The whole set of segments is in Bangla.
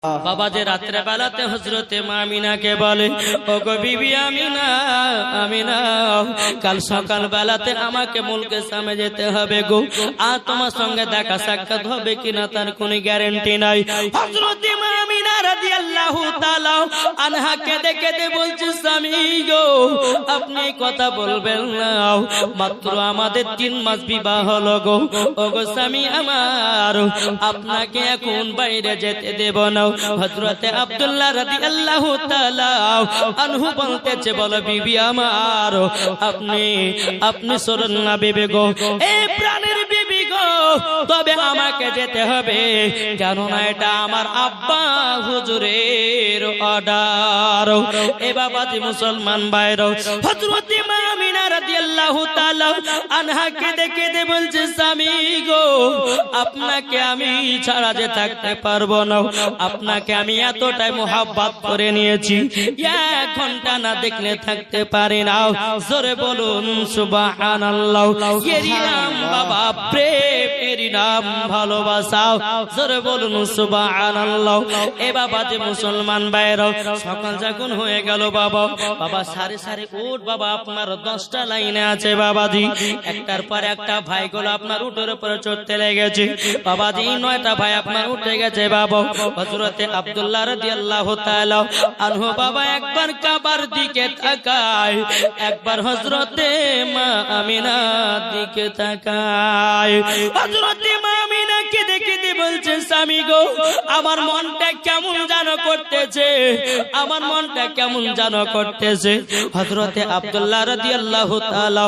বাবা যে রাত্রে বেলাতে হযরতে মা আমিনাকে বলে, ওগো বিবি আমিনা, আমিনা কাল সকাল বেলাতে আমাকে মুলকে সামে যেতে হবে গো, আর তোমার সঙ্গে দেখা সাক্ষাৎ হবে কিনা তার কোনো গ্যারান্টি নাই। হযরতে মা আমিনা রাদিয়াল্লাহু তাআলা আনহাকে দেখে বলছে, স্বামী গো আপনি কথা বলবেন না, মাত্র আমাদের 3 মাস বিবাহ হলো গো, ওগো স্বামী আমার আপনাকে এখন বাইরে যেতে দেব না। হযরতে আব্দুল্লাহ রাদিয়াল্লাহু তাআলা আনহু বলতেছে, বলো বিবি আমার আপনি শোনেন না বিবি গো, এই প্রাণের বিবি গো, তবে আমাকে যেতে হবে, কেননা এটা আমার আব্বা হুজুরের অর্ডার। এ বাবাজি মুসলমান ভাইরা, হযরতে মা আমিনা রাদিয়াল্লাহু তাআলা আনহাকে দেখে বলছে, স্বামী গো আপনাকে আমি ছাড়া যে থাকতে পারবো না, আপনাকে আমি এতটাই মোহাব্বত করে নিয়েছি, 1 ঘন্টা না দেখলে থাকতে পারি না। জোরে বলুন সুবহানাল্লাহ। এরই নাম বাবা প্রেম, এরই নাম ভালোবাসা। জোরে বলুন সুবহানাল্লাহ। এ বাবা যে মুসলমান ভাইরা, সকাল যখন হয়ে গেল বাবা সারে সারে উঠ বাবা, আপনার 10টা লাইনে আছে বাবাজি, একটার পর একটা ভাইগুলো আপনার উটের উপরে চড়তে লেগেছে বাবাজি, 9টা ভাই আপনার উঠে গেছে বাবা। হযরতে আব্দুল্লাহ রাদিয়াল্লাহু তাআলা আনহু বাবা একবার কাবার দিকে তাকায়, একবার হযরতে মা আমিনার দিকে তাকায়। হযরতে মা আমিনাকে দেখে বলছে, স্বামী গো আমার মনটা কেমন জানো করতেছে, আমার মনটা কেমন জানো করতেছে। হযরতে আব্দুল্লাহ রাদিয়াল্লাহু তাআলা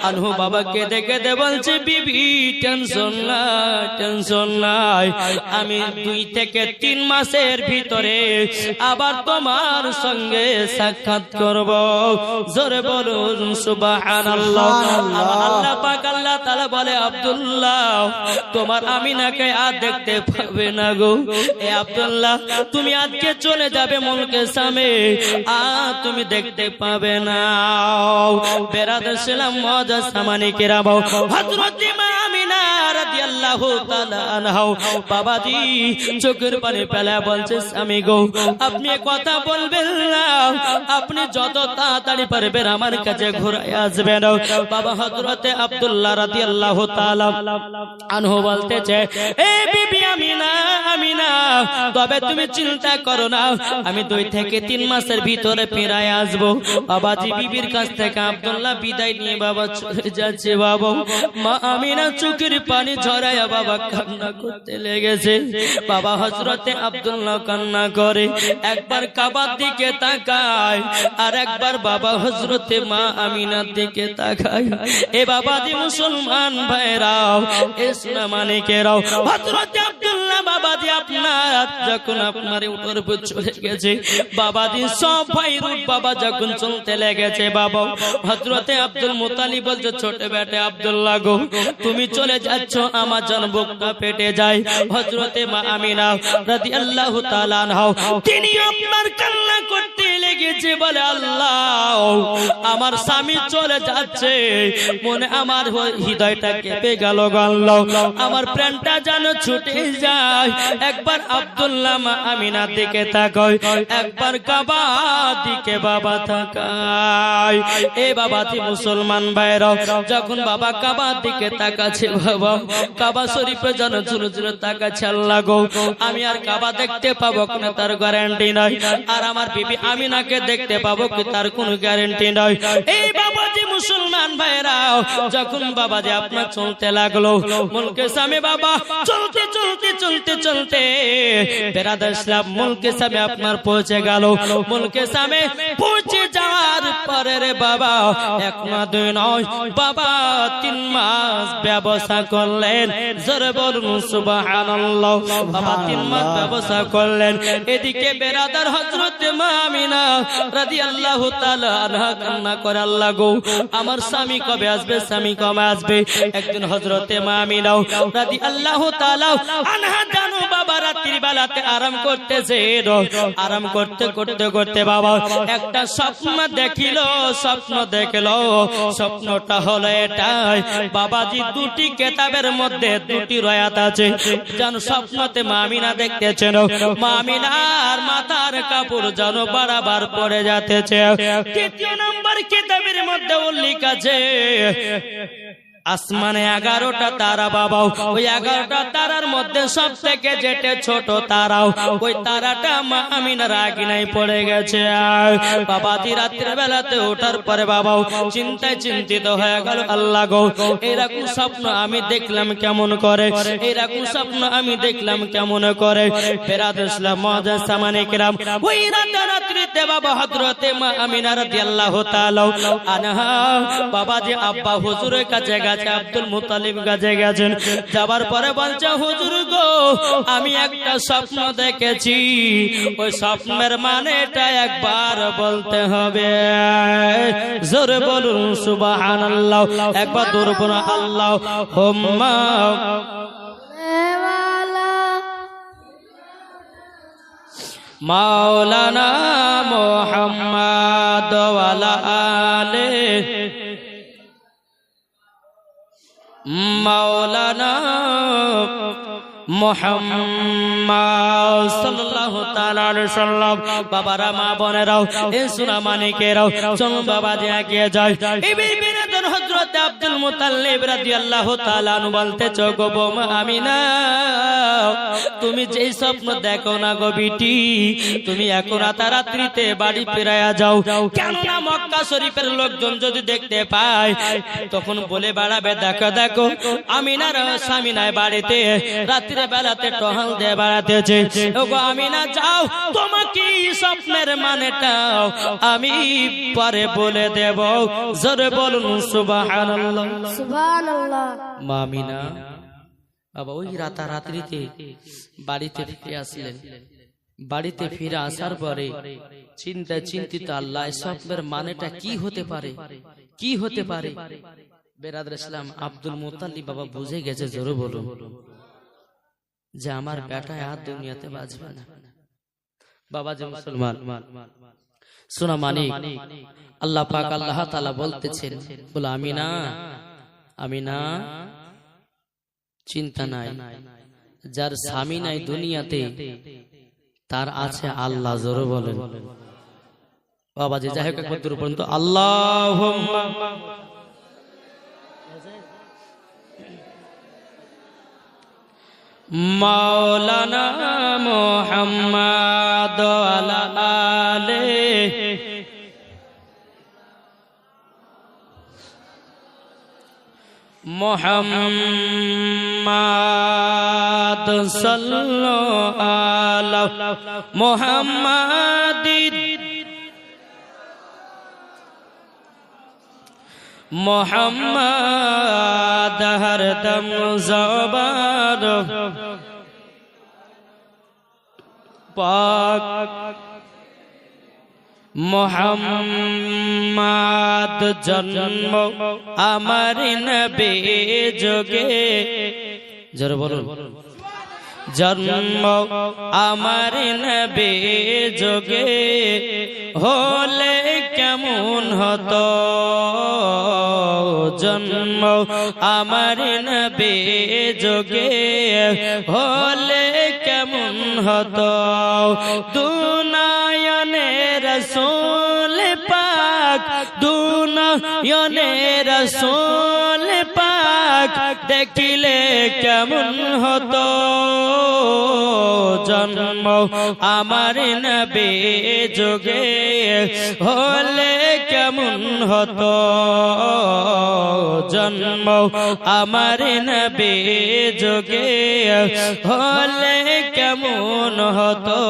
আনহু বাবাকে দেখে বলছে, বিবি টেনশন নাই, আমি 2 থেকে 3 মাসের ভিতরে আবার তোমার সঙ্গে সাক্ষাৎ করব। জোরে বলুন সুবহানাল্লাহ। আল্লাহ পাক আল্লাহ তাআলা বলে, আব্দুল্লাহ তোমার আমিনাকে আর দেখতে পাবে না গো, এ আব্দুল্লাহ তুমি আজকে চলে যাবে মুলকে সামে, আর তুমি দেখতে পাবে না। বেরাদার সালাম মুআজ্জাজ সামানি কেরাম, হযরতে মা আমিনা রাদিয়াল্লাহু তাআলা আনহা বাবাজি চোখের পানি ফেলে বলছে, স্বামী গো আপনি কথা বলবেন না, আপনি যত তাড়াতাড়ি পারবেন আমার কাছে ঘুরে আসবেন। বাবা হযরতে আব্দুল্লাহ রাদিয়াল্লাহু তাআলা আনহু বলতেছে, এ বিবি আমিনা, আমিনা তবে তুমি চিন্তা করো না, আমি 2 থেকে 3 মাসের ভিতরে ফিরে আসব। বাবাজি বিবির কাছ থেকে আব্দুল্লাহ বিদায় নিয়ে বাবা চলে যাচ্ছে বাবা। মা আমিনা চোখের পানি ঝরায়া বাবা কান্না করতে লেগেছে বাবা। হযরতে আব্দুল্লাহ কান্না করে, একবার কাবার দিকে তাকায়, আর একবার বাবা হযরতে মা আমিনার দিকে তাকায়। এ বাবাজি মুসলমান ভাইরাও, ইসলাম মানিকেরাও, হযরতে আব্দুল্লাহ বাবাজি আপনার যখন আপনার উপর চলে গেছে বাবাজি, সব ভাই রূপ বাবা যখন চলতে লেগেছে বাবা, হযরতে আব্দুল মুত্তালিব বলছে, ছোট বেটা আব্দুল্লাহ গো তুমি চলে যাচ্ছ, আমার জান বুকটা ফেটে যায়। হযরতে মা আমিনা রাদিয়াল্লাহু তাআলা আনহা তিনি আপনার কান্না করতে লেগেছে, বলে আল্লাহ আমার স্বামী চলে যাচ্ছে, মনে আমার হৃদয়টা কেঁপে গেল, আমার প্রাণটা যেন ছুটে যায়। একবার আব্দুল্লাহ মা আমিনার দিকে তাকায়, একবার কাবার দিকে বাবা তাকায়। এ বাবাজি মুসলমান ভাইরা, যখন বাবা কাবার দিকে তাকাচ্ছে বাবা, কাবা শরীফে যেন ঝুলে ঝুলে তাকাচ্ছে, আল্লাহ গো আমি আর কাবা দেখতে পাবো কিনা তার গ্যারান্টি নাই, আর আমার বিবি আমিনাকে দেখতে পাবো কি তার কোনো গ্যারান্টি নাই। এই বাবাজি মুসলমান ভাইরা, যখন বাবাজি আপনার চলতে লাগলো মুলকে সামে বাবা, চলতে চলতে চলতে চলতে বেরাদার ইসলাম মুলকে সামে আপনার পৌঁছে গেল। মুলকে সামে পৌঁছে যাওয়ার পরে রে বাবা 1 না 2 নয় বাবা 3 মাস ব্যবসা করলেন। জোরে বলুন সুবহানাল্লাহ। বাবা 3 মাস ব্যবসা করলেন। এদিকে বেরাদার হযরতে মা আমিনা রাদিয়াল্লাহু তাআলা আনহা কান্না করে, আল্লাহ গো আমার স্বামী কবে আসবে, স্বামী কবে আসবে। একদিন হযরতে মা আমিনা রাদিয়াল্লাহু তাআলা আনহা জানো বাবা রাত্রি বেলাতে আরাম করতেছে, আরাম করতে করতে করতে বাবা একটা স্বপ্ন দেখিল, স্বপ্ন দেখলো। স্বপ্নটা হলো এটাই, বাবাজি দুটি কিতাবের মধ্যে দুটি রয়াত আছে। যেন স্বপ্নতে মা আমিনা দেখতেছেন মা আমিনার মাথার কাপড় যেন বারবার পড়ে যাচ্ছে। তৃতীয় নম্বর কিতাবের মধ্যে উল্লেখ আছে আসমানে 11টা তারা বাবা, ওই 11টা তারার মধ্যে সব থেকে যেটা ছোট তারাও ওই তারাটা মা আমিনার আগিনায় পড়ে গেছে। বাবাজি রাত্রের বেলাতে ওঠার পরে বাবা চিন্তায় চিন্তিত হয়ে গেল, আল্লাহ গো এরকম স্বপ্ন আমি দেখলাম কেমন করে, এরকম স্বপ্ন আমি দেখলাম কেমন করে। ফেরাদ ইসলাম মুআজ্জাজ সামানে কিরাম ওই রাত্রিতে বাবা হযরতে মা আমিনা রাদিয়াল্লাহু তাআলা আনহা বাবাজি আব্বা হুজুরের কাছে আব্দুল মুত্তালিব কাছে গেছেন। যাবার পরে বলছে হুজুর গো আমি একটা স্বপ্ন দেখেছি, ওই স্বপ্নের মানেটা একবার বলতে হবে। জোরে বলুন সুবহানাল্লাহ, একবার জোরে বলুন আল্লাহুম্মা মাওলানা মুহাম্মদ ওয়া আলা আলিহি মাওলানা মুহাম্মদ সাল্লাল্লাহু তাআলা আলাইহি সাল্লাম। বাবারা মা বোনেরাও এই সোনা মানিকেরাও চলুন বাবাজি এগিয়ে যায়। এই বিনোদন হযরত আব্দুল মুত্তালিব রাদিয়াল্লাহু তাআলা আনহু বলতে চোখ মা আমিনা তুমি যেই স্বপ্ন দেখো না গো বিটি, তুমি এখন রাত্রিতে বাড়ি ফিরায়া যাও, কেননা মক্কা শরীফের লোকজন যদি দেখতে পায় তখন বলে বেড়াবে দেখো দেখো আমিনার স্বামী নাই বাড়িতে, রাত্রে বেলাতে টহল দিয়ে বেড়াতেছে। ওগো আমিনা যাও, তোমাকে স্বপ্নের মানেটাও আমি পরে বলে দেব। জোরে বলুন সুবহানাল্লাহ সুবহানাল্লাহ। মা আমিনা বাবা ওই রাত্রিতে বাড়িতে ফিরে আসলেন। বাড়িতে ফিরে আসার পরে চিন্তিত আল্লাহ স্বপ্নের মানেটা কি হতে পারে, কি হতে পারে। বেরাদর ইসলাম আব্দুল মুত্তালিব বাবা বুঝে গেছে, জোরে বলুন, যে আমার বেটায় আর দুনিয়াতে বাঁচবে না। বাবা যে মুসলমান সোনা মানিক আল্লাহ পাক আল্লাহ তাআলা বলতেছেন, বলো আমিনা আমিনা চিন্তা নাই, যার স্বামী নাই দুনিয়াতে তার আছে আল্লাহ। জোরে বলেন বাবা যে যাই হোক একবার দূর পর্যন্ত আল্লাহুম্মা মাওলানা মুহাম্মদ ওয়া আলা আলিহি মুহাম্মদ সাল্লাল্লাহু আলা মুহাম্মাদিন মুহাম্মদ হরদম জবান পাক মুহাম্মদ জন্ম আমার নবী যোগে। জোরে বলুন জন্ম আমার নবী যোগে হলে কেমন হতো, জন্ম আমার নবী যোগে হলে কেমন হতো। দুনায়নে রাসূল পাক, দুনায়নে রাসূল পাক দেখিলে কেমন হতো, জন্ম আমার নবী যোগে হলে কেমন হতো, জন্ম আমার নবী যোগে হলে কেমন হতো।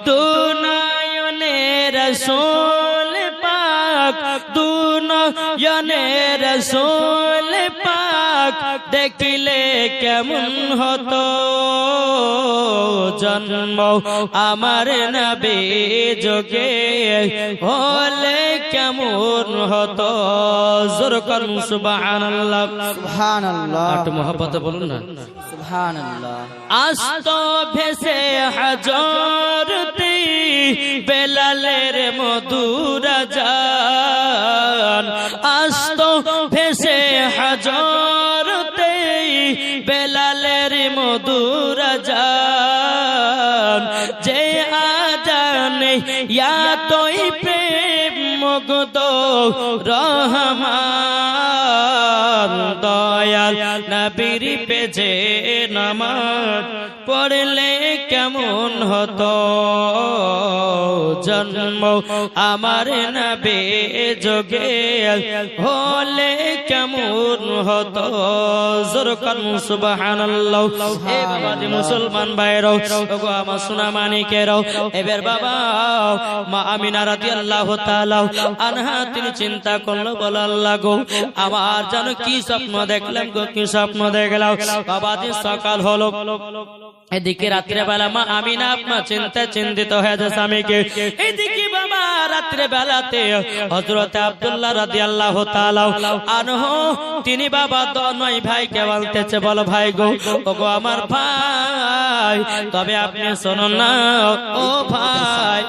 দুনায়নে রাসূল পাক, দুনায়নে রাসূল পাক দেখিলে কেমন হতো, জন্ম আমার নবী যোগে হলে কেমন হতো জোরে করুন সুবহানাল্লাহ সুবহানাল্লাহ একটু মহব্বত বলুন না সুবহানাল্লাহ আস্ত ভেসে হাজরতে বেলালের মধুর জান আস্ত ভেসে হাজরতে বেলালের মধুর জান যে আজানে ইয়া তোই প্রেম মুগ্ধ রহমান দয়াল নবীর পেজে নামাজ পড়লে কেমন হতো জন্ম আমার নবী যোগে হলে কেমন হতো জোরে করুন সুবহানাল্লাহ এ বাবা মুসলমান ভাইরাও ওগো আমার সোনা মানিকেরাও এবার বাবা মা আমিনা রাদিয়াল্লাহু তাআলা আনহা তিনি চিন্তা করলো বলে আল্লাহ গো আমার যেন কি স্বপ্ন দেখলাম গো কি স্বপ্ন দেখলাম বাবা দিন সকাল হলো এদিকে রাত্রে বেলা মা আমিনা আপনার চিন্তিত হয়ে যায় স্বামীকে এদিকে বাবা রাত্রে বেলাতে হযরত আব্দুল্লাহ রাদিয়াল্লাহু তাআলা আনহু তিনি বাবা নয় ভাইকে বলতেছে বলো ভাই গো ওগো আমার ভাই তবে আপনি শুনুন না ও ভাই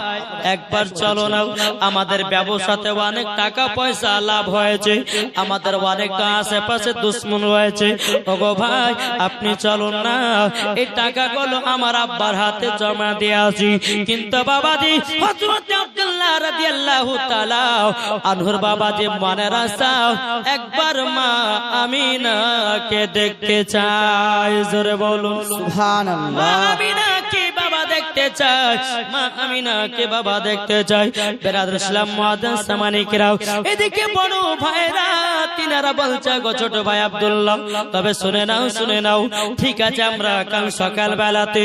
একবার চলো না আমাদের ব্যবসাতে অনেক টাকা পয়সা লাভ হয়েছে আমাদের অনেক আশেপাশে দুশমন রয়েছে ওগো ভাই আপনি চলুন না এই টাকাগুলো আমার আব্বার হাতে জমা দিয়ে আসি কিন্তু বাবাজি হযরত আব্দুল্লাহ রাদিয়াল্লাহু তাআলা আনহুর বাবাজি মনের আশা একবার মা আমিনাকে দেখতে চায় জোরে বলুন সুবহানাল্লাহ আমিনাকে বাবা দেখতে চায় মা আমিনাকে বাবা দেখতে চায় বেরাদর ইসলাম মুআজ্জিন সামানিকরাও এদিকে বড় ভাইরা তিনারা বলছে গো ছোট ভাই আব্দুল্লাহ তবে শুনে নাও ঠিক আছে আমরা কাল সকাল বেলাতে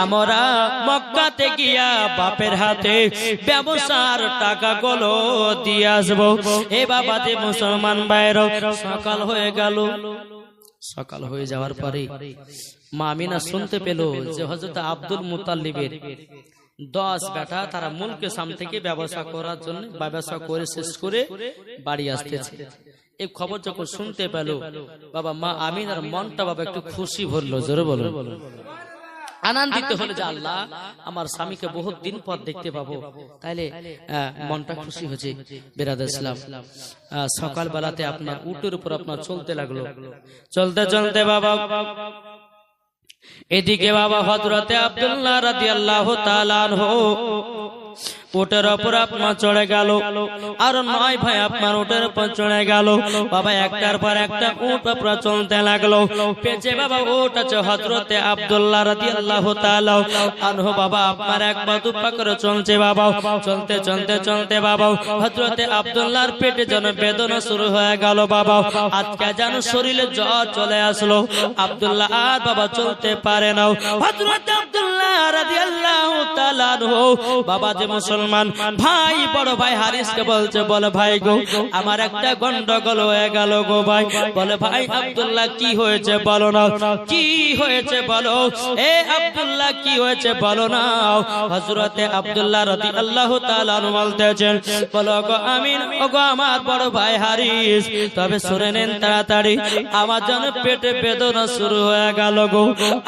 আমরা মক্কাতে গিয়া বাপের হাতে ব্যবসার টাকাগুলো দিয়ে আসবো এ বাবা যে মুসলমান ভাইরা সকাল হয়ে গেল সকাল হয়ে যাওয়ার পরে মা আমিনা শুনতে পেল যে হযরত আব্দুল মুত্তালিবের 10 বেটা তারা মুলকে সাম থেকে ব্যবসা করার জন্য ব্যবসা করে শেষ করে বাড়ি আসতেছে এই খবর যখন শুনতে পেল বাবা মা আমিনার মনটা বাবা একটু খুশি ভরলো জোরে বলো আনন্দিত হলো যে আল্লাহ আমার স্বামীকে বহুত দিন পর দেখতে পাবো তাইলে মনটা খুশি হয়েছে বেরাদর ইসলাম সকাল বেলাতে আপনার উটের উপর আপনার চলতে লাগলো চলতে চলতে বাবা এদিকে বাবা হযরতে আব্দুল্লাহ রাদিয়াল্লাহু তাআলা আনহু উটের উপর আপনার চড়ে গেল আর 9 ভাই আপনার উটের উপর চড়ে গেল বাবা একটার পর একটা উট আপনার চলতে লাগলো পেছে বাবা উট আছে হযরতে আব্দুল্লাহ রাদিয়াল্লাহু তাআলা আনহু বাবা আপনার এক পা দু পা করে চলছে বাবা চলতে বাবা হযরতে আব্দুল্লাহর পেটে যেন বেদনা শুরু হয়ে গেল বাবা আজকে যেন শরীরে জ্বর চলে আসলো আব্দুল্লাহ আর বাবা চলতে পারে না হযরতে আব্দুল্লাহ রাদিয়াল্লাহু তাআলা আনহু বাবা যে মুসলমান ভাই বড় ভাই হারিসকে বলছে বলে ভাই গো আমার একটা গন্ডগোল হয়ে গেল গো ভাই বলে ভাই আব্দুল্লাহ কি হয়েছে বলো না কি হয়েছে বলো এ আব্দুল্লাহ কি হয়েছে বলো না হযরতে আব্দুল্লাহ রাদিয়াল্লাহু তাআলা বলতেছেন বলো গো আমিন ওগো আমার বড় ভাই হারিস তবে শুনে নেন তাড়াতাড়ি আমার যেন পেটে বেদনা শুরু হয়ে গেল গো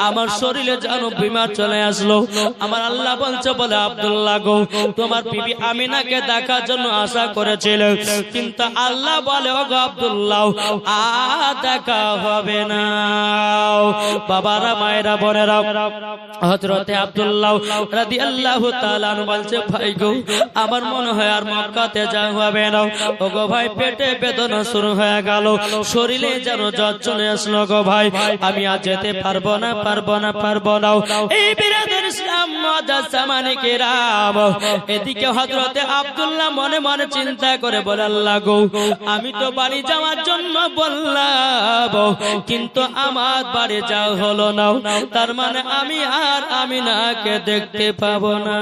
আমার শরীরে যেন বিমার চলে আসলো আমার আল্লাহ বলছে বলে আব্দুল্লাহ গো তোমার বিবি আমিনাকে দেখার জন্য আশা করেছিল কিন্তু আল্লাহ বলে ওগো আব্দুল্লাহ আর দেখা হবে না বাবারা মায়েরা বোনেরা হযরতে আব্দুল্লাহ রাদিয়াল্লাহু তাআলা বলছে ভাই গো আমার মনে হয় আর মক্কাতে যাওয়া হবে না ওগো ভাই পেটে বেদনা শুরু হয়ে গেল শরীরে যেন জ্বর চলে আসলো গো ভাই আমি আর যেতে পারবো না এই বিরাদর ইসলাম মুআজ্জিন সামানিকেরাম এদিকে হযরতে আব্দুল্লাহ মনে মনে চিন্তা করে বলে, আল্লাহ গো, আমি তো বাড়ি যাওয়ার জন্য বললাম, কিন্তু আমার বাড়ি যাওয়া হলো না, তার মানে আমি আর আমিনাকে দেখতে পাবো না।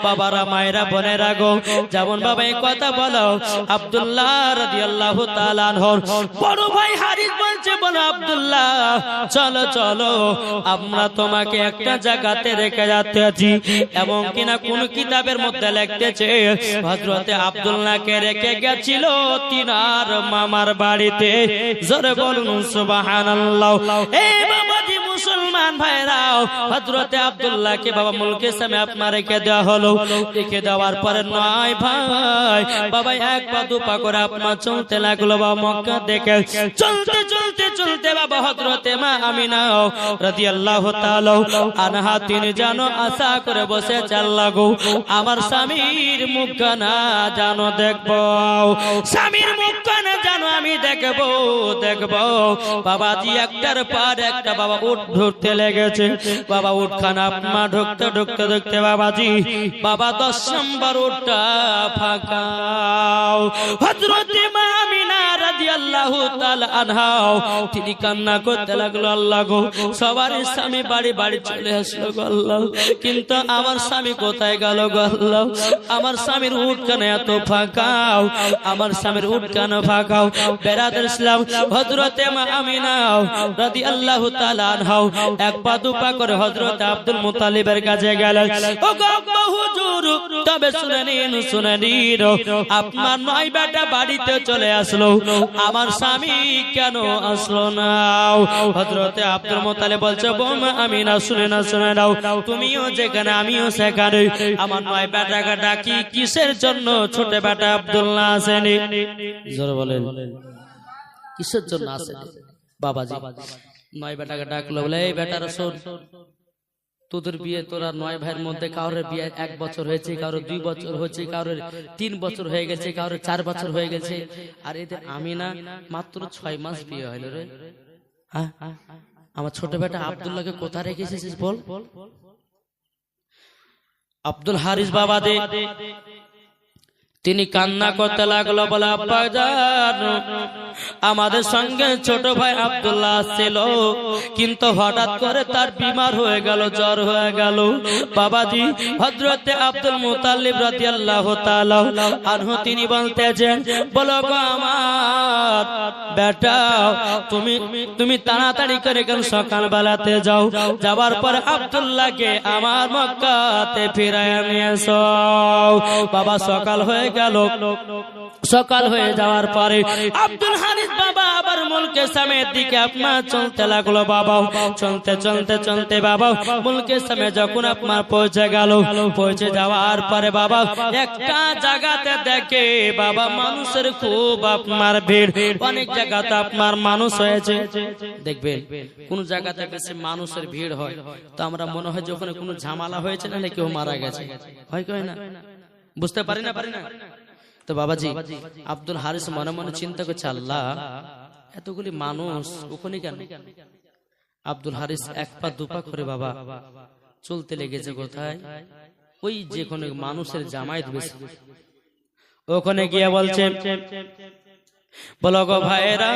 বাবারা, মায়েরা, বোনেরা গো, যেমন বাবা এই কথা বলো, আব্দুল্লাহ রাদিয়াল্লাহু তাআলা আনহুর বড় ভাই হারিস বলছে, বলো আব্দুল্লাহ, চলো চলো, আমরা তোমাকে একটা জায়গাতে রেখে যাচ্ছি। এবং কিনা কোন কিতাবের মধ্যে লিখতেছে হযরতে আব্দুল্লাহকে রেখে গেছিল তিনার মামার বাড়িতে। জোরে বলুন সুবহানাল্লাহ। এই বাবাজি মুসলমান ভাইরাও, হযরতে আব্দুল্লাহকে বাবা মুলকে সামে আপনার রেখে দেওয়া হলো। রেখে দেওয়ার পরে নয় ভাই বাবা এক পা দু পা করে আপনার চলতে লাগলো বাবা মক্কা দেখে। চলতে চলতে চলতে বাবা হযরতে মা আমিনা রাদিয়াল্লাহু তাআলা আনহা তিনি যেন আশা করে বসে চাল লাগো, আমার স্বামীর মুখখানা জানো দেখবো, স্বামীর মুখখানা জানো আমি দেখবো দেখবো। বাবাজি একটার পর একটা বাবা উঠ ঢুকতে লেগেছে। বাবা উঠখানা আপনার ঢুকতে ঢুকতে ঢুকতে বাবাজি বাবা 10 নম্বর উঠটা ফাঁকা। হযরতে মা আমিনা রাদিয়াল্লাহু তাআলা আনহা তিনি কান্না করতে লাগলো, আল্লাহ গো, সবার স্বামী বাড়ি বাড়ি চলে আসলো গো আল্লাহ, কিন্তু আমার স্বামী কোথায় গেল গো আল্লাহ? আমার স্বামীর উঠখানা এত ফাঁকা, আমার স্বামীর উঠখানা ফাঁকা। বেরাদার ইসলাম, হযরতে মা আমিনা রাদিয়াল্লাহু তাআলা আনহা এক পা দু পা করে হযরত আব্দুল মুত্তালিবের কাছে গেলেন। ও গো হুজুর, তবে শুনে নিন শুনে নিন, আপনার 9 বেটা বাড়িতে চলে আসলো, আমার স্বামী কেন আসলো না? হযরতে আব্দুল মুত্তালিব বলছে, বৌমা আমিনা শুনে না শুনে নাও, তুমিও যেখানে আমিও সেখানে। আমার 9 বেটাকে ডাকি কিসের জন্য? ছোট বেটা আব্দুল্লাহ আসেনি। জোরে বলেন, কিসের জন্য আসেনি? বাবাজি 9 বেটাকে ডাকলো, বলে এই বেটারা শোন, তোদের বিয়ে তোরা 9 ভাইয়ের মধ্যে কারোর বিয়ে 1 বছর হয়েছে, কারোর 2 বছর হয়েছে, কারোর 3 বছর হয়ে গেছে, কারোর 4 বছর হয়ে গেছে, আর এদের আমিনা মাত্র 6 মাস বিয়ে হইল রে। হ্যাঁ, আমার ছোট বেটা আব্দুল্লাহকে কোথায় রেখেছিস বল? আব্দুল হারিস বাবা দে তিনি কান্না করতে লাগলো, বলে আব্বা জান, আমাদের সঙ্গে ছোট ভাই আব্দুল্লাহ ছিল, কিন্তু হঠাৎ করে তার বিমার হয়ে গেল, জ্বর হয়ে গেল। বাবাজি হযরতে আব্দুল মুত্তালিব রাদিয়াল্লাহু তাআলা আনহু তিনি বলতেছেন, বলো গো আমার বেটা, তুমি তাড়াতাড়ি করে কেন সকাল বেলাতে যাও, যাওয়ার পর আব্দুল্লাহকে আমার মক্কাতে ফিরায় নিয়ে এসো। বাবা সকাল হয়ে গেল। সকাল হয়ে যাওয়ার পরে আব্দুল হারিস বাবা আবার মুলকে সামের দিকে আপনার চলতে লাগলো। বাবা চলতে চলতে চলতে বাবা মুলকে সামে যখন আপনার পৌঁছে গেল, পৌঁছে যাওয়ার পরে বাবা একটা জায়গাতে দেখে বাবা মানুষের খুব আপনার ভিড়, অনেক জায়গাতে আপনার মানুষ হয়েছে। দেখবেন কোন জায়গাতে বেশি মানুষের ভিড় হয় তো আমরা মনে হয় যে ওখানে কোনো ঝামেলা হয়েছে, না কেউ মারা গেছে, হয় কয় না, বুঝতে পারি না। তো বাবাজি আব্দুল হারিস মনে মনে চিন্তা করছে, আল্লাহ এতগুলি মানুষ ওখানে কেন? আব্দুল হারিস এক পা দু পা করে বাবা চলতে লেগেছে কোথায়? ওই যে কোনো মানুষের জামায়াত বেশি, ওখানে গিয়ে বলছে, বলো গো ভাইরা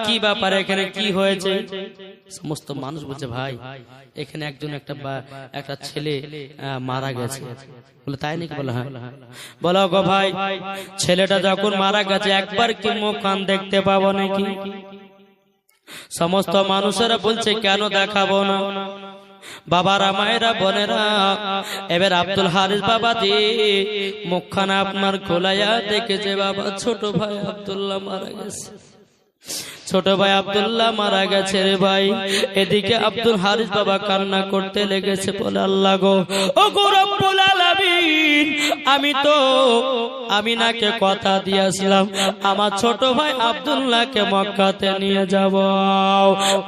কি ব্যাপার, এখানে কি হয়েছে? সমস্ত মানুষ বলছে, ভাই এখানে একজন একটা ছেলে মারা গেছে। বলে তাই নাকি? বলে হ্যাঁ। বলো গো ভাই ছেলেটা যখন মারা গেছে একবার কি মুখ কান দেখতে পাবো নাকি? সমস্ত মানুষেরা বলছে, কেন দেখাবো না? বাবারা মায়েরা বোনেরা, এবার আব্দুল হারিস বাবা দি মুখখানা আপনার খোলাইয়া দেখেছে, বাবা ছোট ভাই আব্দুল্লাহ মারা গেছে, ছোট ভাই আব্দুল্লাহ মারা গেছে রে ভাই। এদিকে আব্দুল হারিস বাবা কান্না করতে লেগেছে, বলে আল্লাহ গো, ও গো রব্বুল আলামিন, আমি তো আমিনাকে কথা দিয়েছিলাম আমার ছোট ভাই আব্দুল্লাহকে মক্কাতে নিয়ে যাব।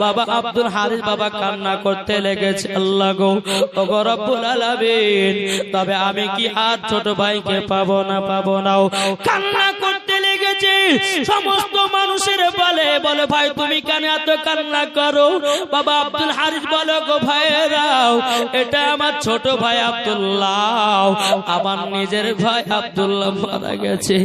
বাবা আব্দুল হারিস বাবা কান্না করতে লেগেছে, আল্লাহ গো, ও গো রব্বুল আলামিন, তবে আমি কি আর ছোট ভাইকে পাবো না? কান্না করতে লেগেছে। সমস্ত মানুষের বলে বলে ভাই তুমি কেন এত কান্না করো? বাবা আব্দুল হারিস বলে গো ভাইরাও, এটা আমার ছোট ভাই আব্দুল্লাহ, আমার নিজের ভাই আব্দুল্লাহ মারা গেছে।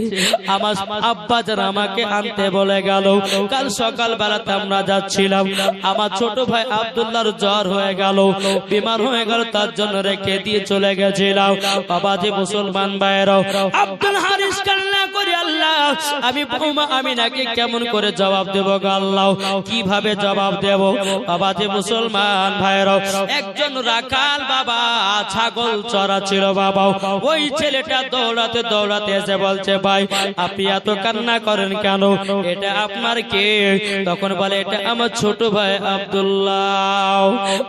আমার আব্বা যারা আমাকে আনতে বলে গেল, কাল সকাল বেলাতে আমরা যাচ্ছিলাম, আমার ছোট ভাই আব্দুল্লাহর জ্বর হয়ে গেল, বিমার হয়ে গেল, তার জন্য রেখে দিয়ে চলে গেছিলাম। বাবা যে মুসলমান ভাইরাও, আব্দুল হারিস কান্না করে আল্লাহ আমি বৌমা আমিনাকে কেমন করে জবাব দেব গো আল্লাহ, কিভাবে জবাব দেব? বাবা যে মুসলমান ভাইরাও, একজন রাখাল বাবা ছাগল চড়া ছিল বাবা, ওই ছেলেটা দৌড়াতে দৌড়াতে এসে বলছে ভাই আপনি এত কান্না করেন কেন, এটা আপনার কে? তখন বলে এটা আমার ছোট ভাই আব্দুল্লাহ।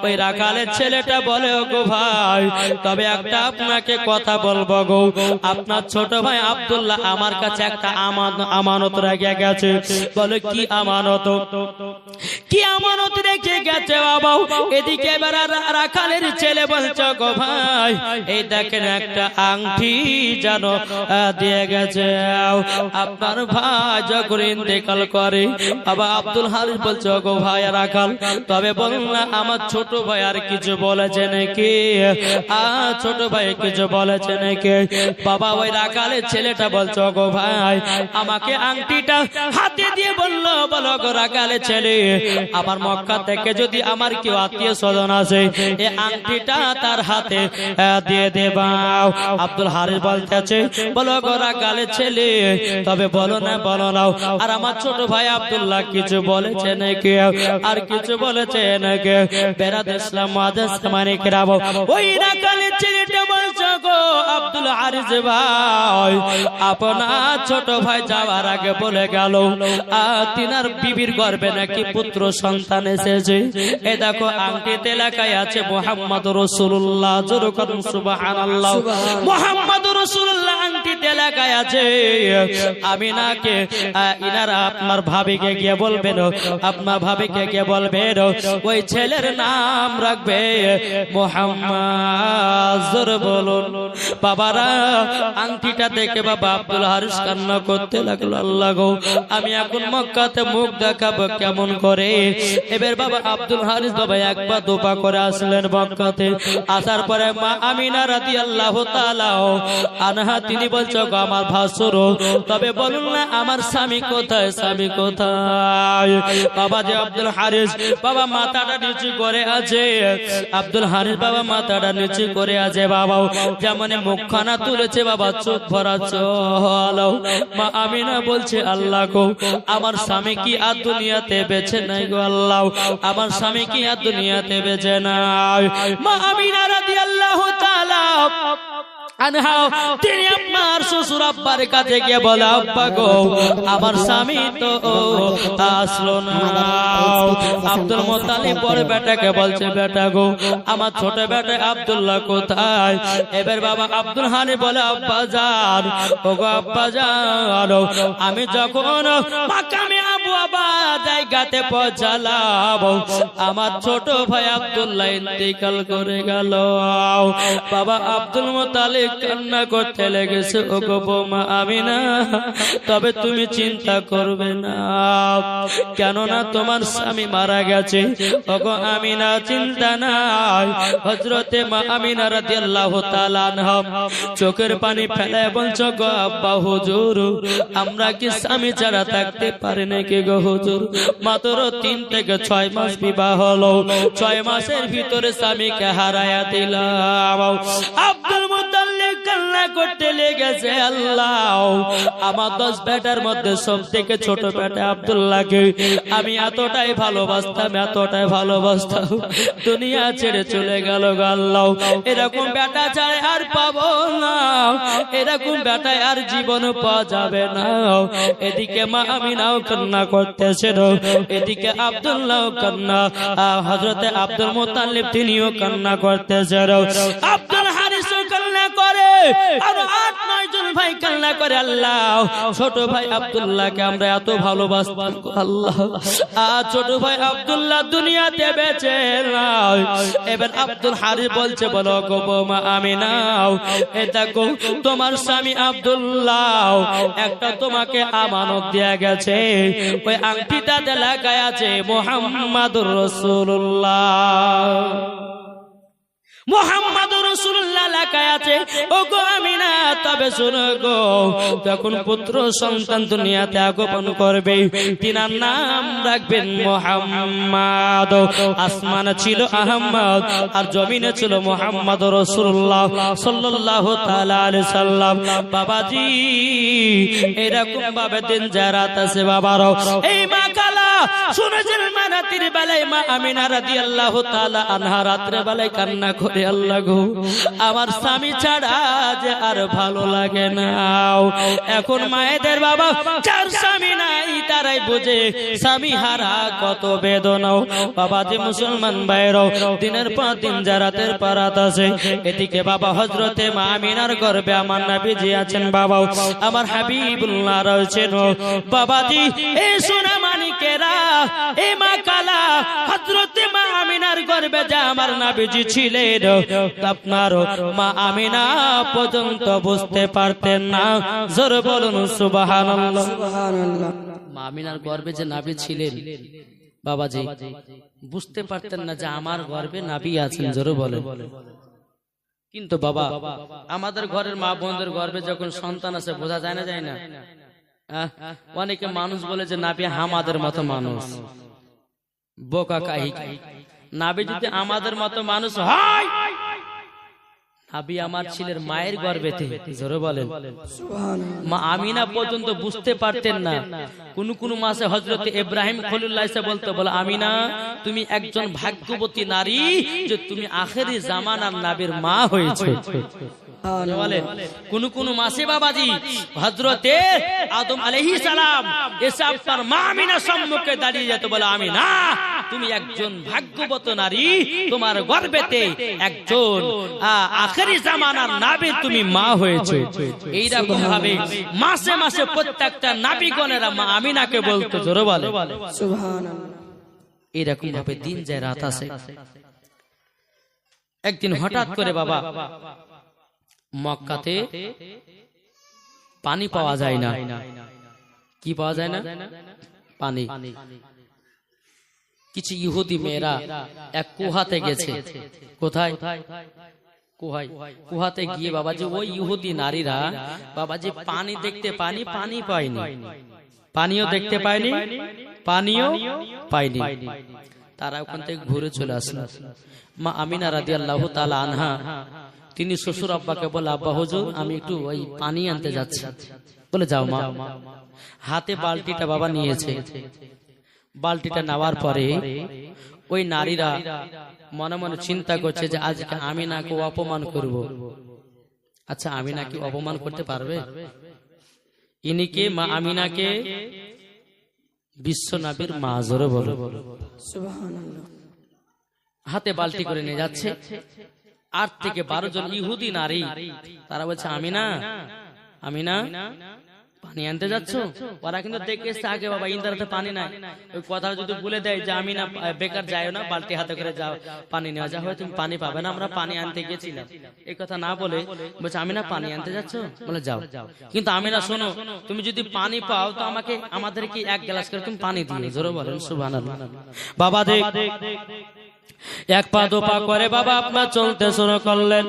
ওই রাখালের ছেলেটা বলে ও গো ভাই তবে একটা আপনাকে কথা বলবো গো, আপনার ছোট ভাই আব্দুল্লাহ আমার কাছে একটা আমানত রেখে গেছে। বলে কি আমানত? কি আমানত রেখে গেছে বাবা? এদিকে এবার রাখালের ছেলে বলছে গো ভাই এই দেখেন একটা আংটি যেন দিয়ে গেছে আপনার ভাই যখন ইন্তেকাল করে। বাবা আব্দুল হারিস বলছে গো ভাই রাখাল তবে বলুন না আমার ছোট ভাই আর কিছু বলেছে নাকি? ছোট ভাই কিছু বলেছে নাকি? বাবা ওই রাখালের ছেলেটা বলছে গো ভাই আমাকে আংটিটা হাতে দিয়ে বললো, বলো গো রাখালের ছেলে আমার মক্কা থেকে যদি আমার কেউ আত্মীয় স্বজন আছে এই আংটিটা তার হাতে দিয়ে দেবাও। আব্দুল হারিস বলতেছে বলো গো রাখালের ছেলে তবে বলো না বলো নাও, আর আমার ছোট ভাই আব্দুল্লাহ কিছু বলেছে নাকি? আর কিছু বলেছে নাকি? বেরাদ ইসলাম মুআজ্জাজ মানিক রাব ওই রাখালের ছেলেটা বলছে গো আব্দুল হারিস ভাই আপনার ছোট ভাই যাওয়ার আগে বলে গেল তিনার বিবির গর্ভে নাকি পুত্র সন্তান এসেছে। এ দেখো আংটিতে লেখায় আছে মুহাম্মদুর রাসূলুল্লাহ, জোরে করুন সুবহানাল্লাহ। মুহাম্মদুর রাসূলুল্লাহ আংটিতে লেখায় আছে। আমিনাকে ইনারা আপনার ভাবিকে গিয়ে বলবেন, আপনার ভাবিকে গিয়ে বলবেন ওই ছেলের নাম রাখবে মুহাম্মদ, জোরে বলুন। বাবারা আংটিটা দেখে বাবা আব্দুল হারিস কান্না করতে লাগলো, আল্লাহ গো আমি এখন মক্কাতে মুখ দেখাবো কেমন করে? এবার বাবা আব্দুল হারিস বাবা একবার দুপা করে আসলেন মক্কাতে। আসার পরে মা আমিনা রাদিয়াল্লাহু তাআলা আনহা তিনি বলছো গো আমার ভাসুর তবে বলুন না আমার স্বামী কোথায়, স্বামী কোথায়? বাবা যে আব্দুল হারিস বাবা মাথাটা নিচু করে আছে, আব্দুল হারিস বাবা মাথাটা নিচু করে আছে বাবা, যেমন মুখখানা তুলেছে বাবা চোখ ভরা জল। মা আমিনা বলছে আল্লাহ গো আমার স্বামী কি আর দুনিয়াতে বেঁচে নাই গো আল্লাহ, আমার স্বামী কি আর দুনিয়াতে বেঁচে নাই? মা আমিনা রাদিয়াল্লাহু তাআলা আনহা তিনি আমার শ্বশুর আব্বার কাছে গিয়ে বলে আব্বা গো আমার স্বামী তো আসলো না। আব্দুল মুত্তালিব বড় বেটাকে বলছে বেটা গো আমার ছোট বেটা আব্দুল্লাহ কোথায়? এবার বাবা আব্দুল হানি বলে আব্বা জান ও গো আব্বা জান আমি যখন মাকামে আবু আবা জায়গাতে পৌঁছালাম আমার ছোট ভাই আব্দুল্লাহ ইন্তেকাল করে গেল। বাবা আব্দুল মুত্তালিব কান্না করতে লেগেছে ও গো বৌমা আমিনা তবে তুমি চিন্তা করবে না, কেননা তোমার স্বামী মারা গেছে। ও গো আমিনা চিন্তা নাই। হযরতে মা আমিনা রাদিয়াল্লাহু তাআলা আনহা চোখের পানি ফেলে বলছো গো আব্বা হুজুর আমরা কি স্বামী ছাড়া থাকতে পারি নাকি গো হুজুর? মাত্র 3 থেকে 6 মাস বিবাহ হলো, 6 মাসের ভিতরে স্বামীকে হারায়া দিলাম। আব্দুল মুত্তালিব কান্না করতে লেগেছে আল্লাহ আমার 10 বেটার মধ্যে সব থেকে ছোট বেটা আব্দুল্লাহকে আমি এতটাই ভালোবাসতাম, এতটাই ভালোবাসতাম, দুনিয়া ছেড়ে চলে গেল গো আল্লাহ। এরকম বেটা ছাড়া আর পাবো না, এরকম বেটা আর জীবন পাওয়া যাবে না। এদিকে মা আমিনাও কান্না করতেছে, এদিকে আব্দুল্লাহ কান্না, হযরতে আব্দুল মুত্তালিব তিনিও কান্না করতেছে। আব্দুল হারিস কান্না করে আর 8-9 জন ভাই কান্না করে, আল্লাহ ছোট ভাই আব্দুল্লাহকে আমরা এত ভালোবাসতাম আল্লাহ, আর ছোট ভাই আব্দুল্লাহ দুনিয়াতে বেঁচে নাই। এবার আব্দুল হারিস বলছে, বলো গো বৌমা আমিনা, এ দেখো তোমার স্বামী আব্দুল্লাহ একটা তোমাকে আমানত দেয়া গেছে, ওই আংটিটাতে লাগায় আছে মুহাম্মাদুর রাসূলুল্লাহ, মুহাম্মাদুর রাসূলুল্লাহ লেখায় আছে। ও গো আমিনা, তবে শোনো গো, যখন পুত্র সন্তান দুনিয়াতে আগমন করবে তিনার নাম রাখবেন মুহাম্মদ। আসমানে ছিল আহমদ আর জমিনে ছিল মুহাম্মাদুর রাসূলুল্লাহ সাল্লাল্লাহু তাআলা আলাইহি সাল্লাম। বাবাজি এরকম ভাবে দিন যারাত আছে বাবারও। এই মা কালা শুনেছেন মা রাতের বেলায় মা আমিনা রাদিয়াল্লাহু তাআলা আনহা রাত্রে বেলায় কান্না করে, আল্লাহ গো আমার স্বামী ছাড়া যে আর ভালো লাগে না। এখন মায়েদের বাবা যার স্বামী নাই তারাই বোঝে স্বামী হারা কত বেদনা। বাবা যে মুসলমান ভাইরাও দিনের পর দিন জারাতের পারাত আছে, এদিকে বাবা হযরতে মা আমিনার গর্ভে আমার নবীজি আছেন, বাবা আমার হাবিবুল্লাহ রয়েছেন। বাবাজি এই সোনা মানিকেরা, এই মা কালা হযরতে মা আমিনার গর্ভে যা আমার নবীজি ছিলেন, আপনার মা আমিনা পর্যন্ত বুঝতে পারতেন না। জোরে বলুন সুবহানাল্লাহ। মা আমিনার গর্ভে যে নবী ছিলেন বাবাজি বুঝতে পারতেন না যে আমার গর্ভে নবী আছেন। জোরে বলেন। কিন্তু বাবা আমাদের ঘরের মা বোনদের গর্ভে যখন সন্তান আছে বোঝা যায় না, যায় না? অনেকে মানুষ বলে যে নবী আমাদের মতো মানুষ, বোকা কাহি। নবী যদি আমাদের মতো মানুষ হয়, নবী আমার ছিলেন মায়ের গর্ভেতে। জোরে বলেন সুবহানাল্লাহ। মা আমিনা পর্যন্ত বুঝতে পারতেন না। কোন কোন মাসে হযরতে ইব্রাহিম খলিলুল্লাহ এসে বলতো, বলে আমিনা তুমি একজন ভাগ্যবতী নারী যে তুমি আখেরি জামানার নবীর মা হয়েছে। বলেন কোন কোন মাসে বাবাজি হযরতে আদম আলাইহিস সালাম এসে আপনার মা আমিনার সম্মুখে দাঁড়িয়ে যেত, বলে আমিনা তুমি একজন ভাগ্যবতী নারী, তোমার গর্ভেতে একজন আখেরি জামানার নবী তুমি মা হয়েছে। এইরকম ভাবে মাসে মাসে প্রত্যেকটা নবীগণেরা মা আমিনাকে বলতো। জোরে বলে সুবহানাল্লাহ। এইরকম ভাবে দিন যায় রাত আসে। একদিন হঠাৎ করে বাবা মক্কাতে পানি পাওয়া যায় না। কি পাওয়া যায় না? পানি। কিছু ইহুদি মেয়েরা এক কুহাতে গেছে। কোথায়? কুহাতে গিয়ে বাবাজি ওই ইহুদি নারীরা বাবাজি পানি দেখতে পানি পায়নি, পানিও দেখতে পায়নি, পানিও পায়নি। তারা ওখান থেকে ঘুরে চলে আসলো। মা আমিনা রাদিয়াল্লাহু তাআলা আনহা তিনি শ্বশুর আব্বাকে বলে, আব্বা হুজুর আমি একটু ওই পানি আনতে যাচ্ছি। বলে যাও মা। হাতে বালতিটা বাবা নিয়েছে। বালতিটা নেওয়ার পরে ওই নারীরা মনে মনে চিন্তা করছে যে আজকে আমিনাকে অপমান করব। আচ্ছা আমিনা কি অপমান করতে পারবে? ইনিকে মা আমিনাকে বিশ্ব নবীর মা। জোরে বলো সুবহানাল্লাহ। হাতে বালতি করে নিয়ে যাচ্ছে। 8 থেকে 12 জন ইহুদি নারী, তারা বলছে আমিনা আমিনা পানি আনতে যাচ্ছ? ওরা কিন্তু দেখে এসছে আগে বাবা ইন্দারাতে পানি নাই। ওই কথা যদি বলে দেয় যে আমিনা বেকার যায় না, বালতি হাতে করে যাও পানি নেওয়া যা হয়, তুমি পানি পাবে না, আমরা পানি আনতে গেছিলাম। এই কথা না বলে বলছে আমিনা পানি আনতে যাচ্ছ? বলে যাও। কিন্তু আমিনা শোনো, তুমি যদি পানি পাও তো আমাদেরকে 1 গ্লাস করে তুমি পানি দিও। জোরে বলেন সুবহানাল্লাহ। বাবা দেখ এক পা দো পা করে বাবা আপনার চলতে শুরু করলেন।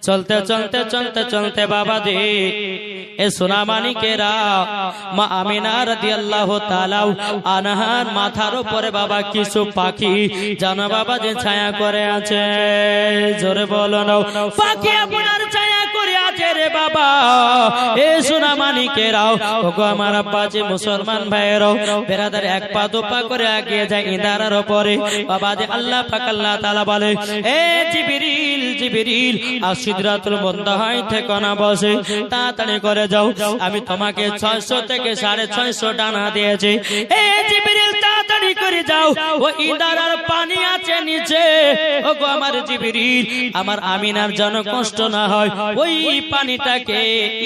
চলতে চলতে চলতে চলতে বাবা দে এ সোনা মানিকেরা মা আমিনা রাদিয়াল্লাহু তাআলা আনহার মাথার উপরে বাবা কিছু পাখি জানো বাবা যে ছায়া করে আছে। জোরে বলো না পাখি আপনার ছায়া করে আছে রে বাবা। এ সোনা মানিকেরাও ওগো আমার আব্বা যে মুসলমান ভাইয়েরাও বেরাদার এক পা দো পা করে এগিয়ে যায় ইঁদারার উপরে। বাবা যে আল্লাহ পাক আল্লাহ তাআলা বলে, এ জিবরিল জিবরিল সিদরাতুল মুনতাহায় থেকে না বসে তাড়াতাড়ি করে যাও, আমি তোমাকে 600 থেকে 650 ডানা দিয়েছি। এ জিবরিল তাড়াতাড়ি করে যাও, ও ইঁদারার পানি আছে আছে নিচে, ওগো আমার জিবরিল, আমার আমিনার যেন কষ্ট না হয়, ওই পানিটাকে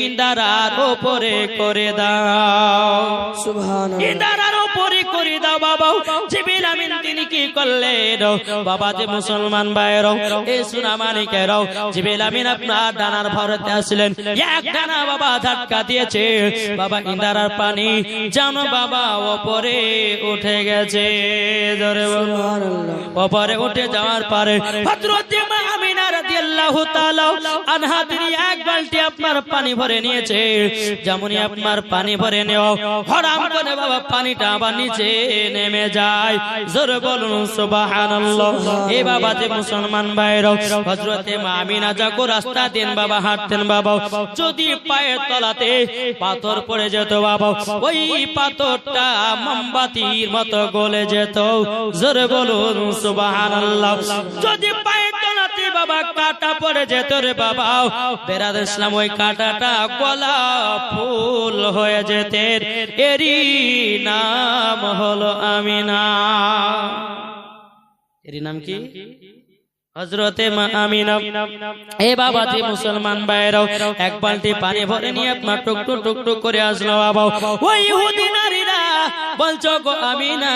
ইন্দারার উপরে করে দাও, সুবহানাল্লাহ। ইন্দারার উপরে করে দাও বাবা। জিবরিল আমিন তিনি কি করলেন বাবা, যে মুসলমান ভাইরাও, এই সোনা মানিকেরাও, জিবরিল আমিন আপনার ডানার ভরতে আসলেন, এক ডানা বাবা ধাক্কা দিয়েছে বাবা, ইন্দারার পানি যেন বাবা ওপরে উঠে গেছে। জোরে বলো। ওপরে উঠে যাওয়ার পরে হযরত মা আমিনা রাদিয়াল্লাহু তাআলা আনহা তিনি এক বালতি আপনার পানি ভরে নিয়েছে। যেমনই আপনার পানি ভরে নেও, হঠাৎ করে বাবা পানিটা আবার নিচে নেমে যায়। জোরে বলুন সুবহানাল্লাহ। এই বাবা যে মুসলমান ভাইরাও, হযরত মা আমিনা যখন রাস্তা দেন বাবা হাঁটতেন বাবা, যদি পায়ের তলাতে পাথর পড়ে যেত বাবা, ওই পাথরটা মোমবাতির মতো গলে যেত। জোরে বলুন সুবহানাল্লাহ। যদি পায়ের তলাতে বাবা কাটা পড়ে যেত রে বাবা, বেরাদর ইসলাম ওই কাটাটা গলা ফুল হয়ে যেতেন। এরই নাম হলো আমিনা। এরই নাম কি? হযরতে মা আমিনা। এ বাবা যে মুসলমান ভাইরাও, এক বালতি পানি ভরে নিয়ে আপনার টুকটুক টুকটুক করে আসলো বাবা। ওই ইহুদি নারীরা বলছো গো আমিনা,